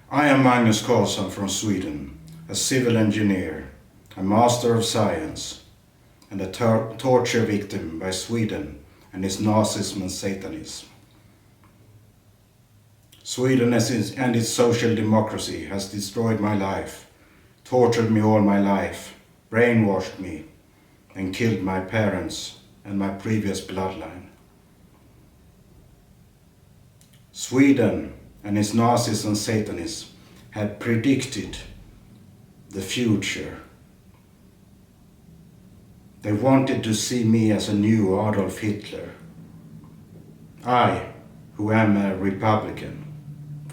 I am Magnus Karlsson from Sweden, a civil engineer, a master of science, and a torture victim by Sweden and its Nazism and Satanism. Sweden and its social democracy has destroyed my life, tortured me all my life, brainwashed me, and killed my parents and my previous bloodline. Sweden and its Nazism and Satanism had predicted the future. They wanted to see me as a new Adolf Hitler. I, who am a Republican,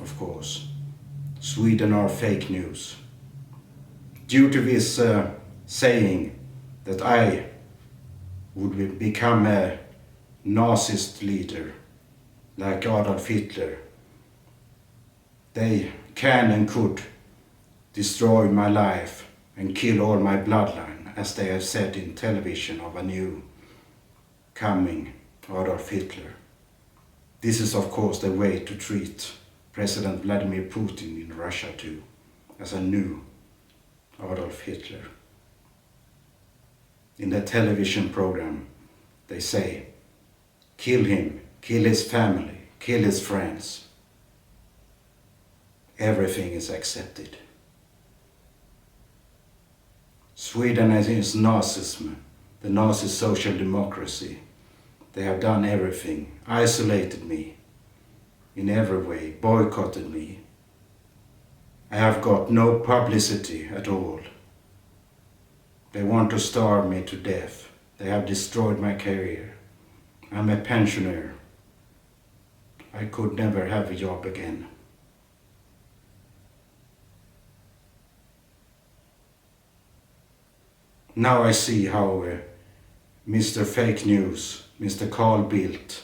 of course. Sweden are fake news. Due to this saying that I would become a Nazist leader like Adolf Hitler, they can and could destroy my life and kill all my bloodline, as they have said in television of a new coming Adolf Hitler. This is of course the way to treat President Vladimir Putin in Russia too, as a new Adolf Hitler. In the television program they say, kill him, kill his family, kill his friends. Everything is accepted. Sweden and its Nazism, the Nazi social democracy, they have done everything, isolated me in every way, boycotted me. I have got no publicity at all. They want to starve me to death. They have destroyed my career. I'm a pensioner. I could never have a job again. Now I see how Mr. Fake News, Mr. Carl Bildt,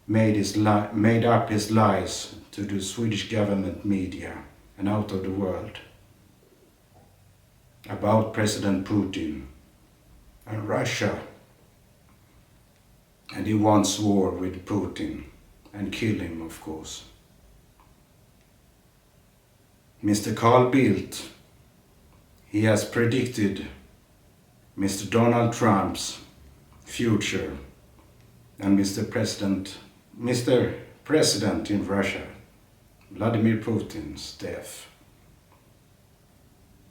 made up his lies to the Swedish government media and out of the world about President Putin and Russia. And he wants war with Putin and kill him, of course. Mr. Carl Bildt, he has predicted Mr. Donald Trump's future and Mr. President in Russia, Vladimir Putin's death.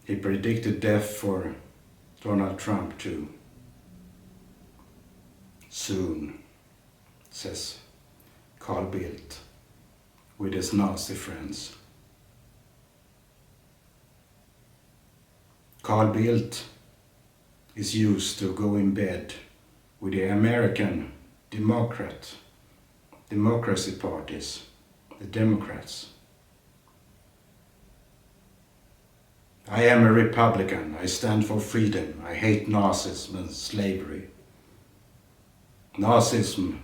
He predicted death for Donald Trump too. Soon, says Carl Bildt with his Nazi friends. Carl Bildt is used to go in bed with the American democracy parties, the Democrats. I am a Republican. I stand for freedom. I hate Nazism and slavery. Nazism,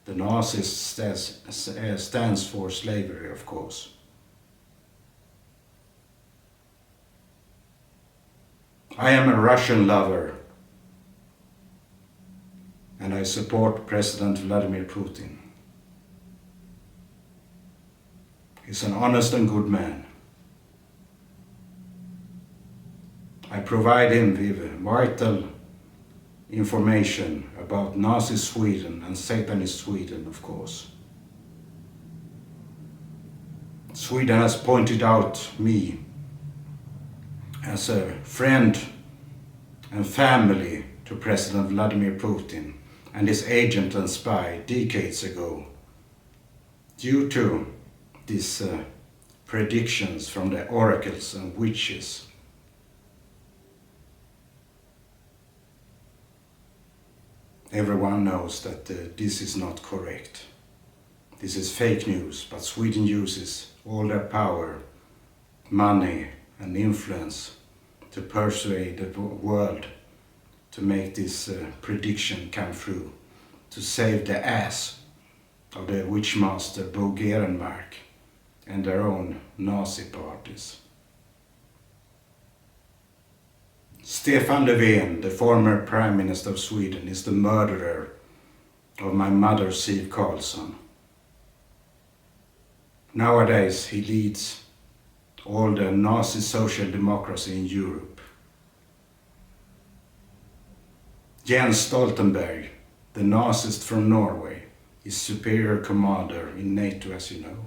the Nazis stands for slavery, of course. I am a Russian lover, and I support President Vladimir Putin. He's an honest and good man. I provide him with vital information about Nazi Sweden and Satanist Sweden, of course. Sweden has pointed out me as a friend and family to President Vladimir Putin and his agent and spy decades ago. Due to these predictions from the oracles and witches, everyone knows that this is not correct. This is fake news, but Sweden uses all their power, money and influence to persuade the world to make this prediction come through, to save the ass of the witchmaster Bo Gerenmark and their own Nazi parties. Stefan Löfven, the former Prime Minister of Sweden, is the murderer of my mother, Siv Karlsson. Nowadays he leads all the Nazi social democracy in Europe. Jens Stoltenberg, the Nazist from Norway, is superior commander in NATO, as you know.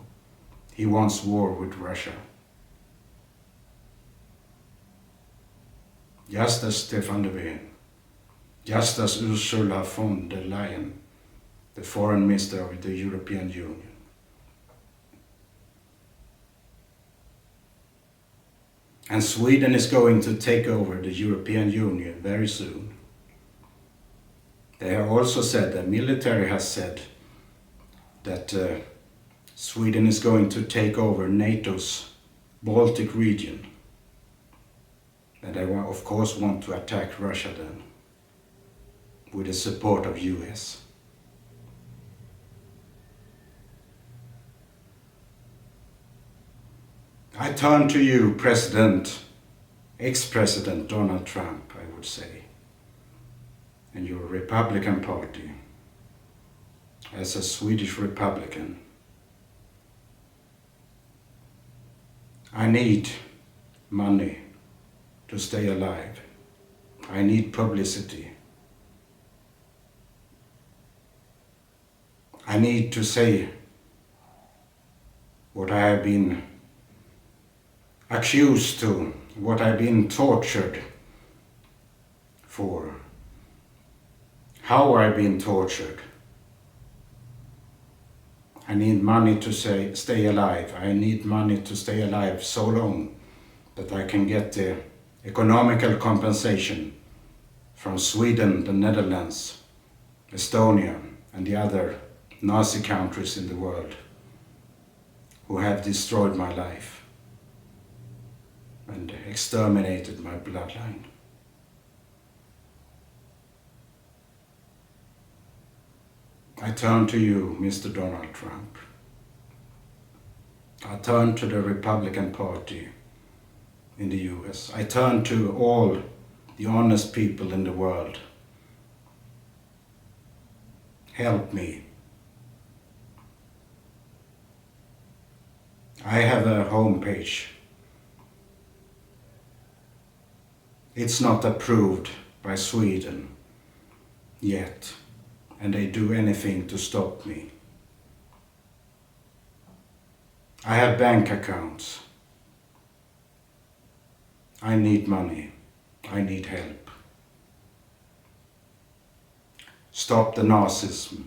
He wants war with Russia. Just as Stefan Löfven, just as Ursula von der Leyen, the foreign minister of the European Union. And Sweden is going to take over the European Union very soon. They have also said, the military has said, that Sweden is going to take over NATO's Baltic region. And they of course want to attack Russia then, with the support of US. I turn to you, ex-President Donald Trump, I would say, and your Republican Party. As a Swedish Republican, I need money to stay alive. I need publicity. I need to say what I have been accused to, what I've been tortured for, how I've been tortured. I need money to stay alive. I need money to stay alive so long that I can get the economical compensation from Sweden, the Netherlands, Estonia, and the other Nazi countries in the world who have destroyed my life and exterminated my bloodline. I turn to you, Mr. Donald Trump. I turn to the Republican Party in the US. I turn to all the honest people in the world. Help me. I have a homepage. It's not approved by Sweden yet, and they do anything to stop me. I have bank accounts. I need money. I need help. Stop the Nazism,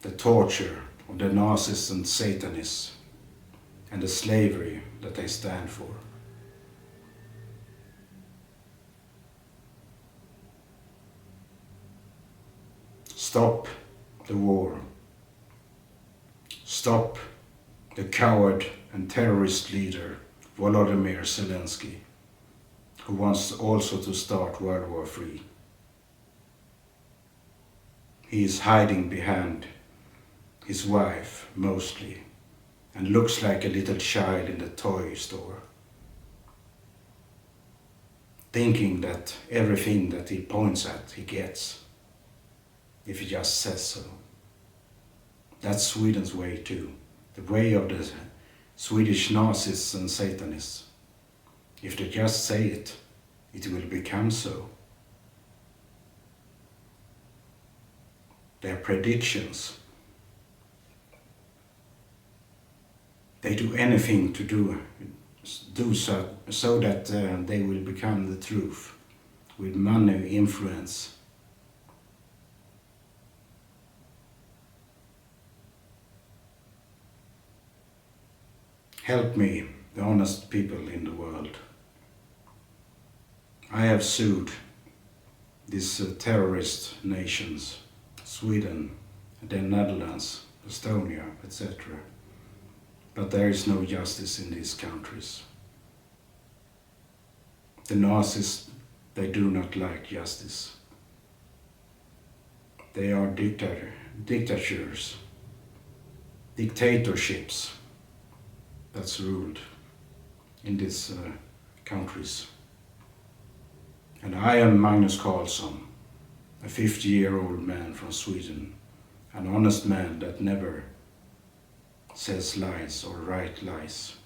the torture of the Nazis and Satanists, and the slavery that they stand for. Stop the war. Stop the coward and terrorist leader Volodymyr Zelensky, who wants also to start World War III. He is hiding behind his wife, mostly, and looks like a little child in the toy store, thinking that everything that he points at, he gets, if he just says so. That's Sweden's way too, the way of the Swedish Nazis and Satanists. If they just say it, it will become so. Their predictions, they do anything to do so that they will become the truth, with money, influence. Help me, the honest people in the world. I have sued these terrorist nations, Sweden, the Netherlands, Estonia, etcetera. But there is no justice in these countries. The Nazis, they do not like justice. They are dictators, dictatorships that's ruled in these countries. And I am Magnus Karlsson, a 50-year-old man from Sweden, an honest man that never says lies or write lies.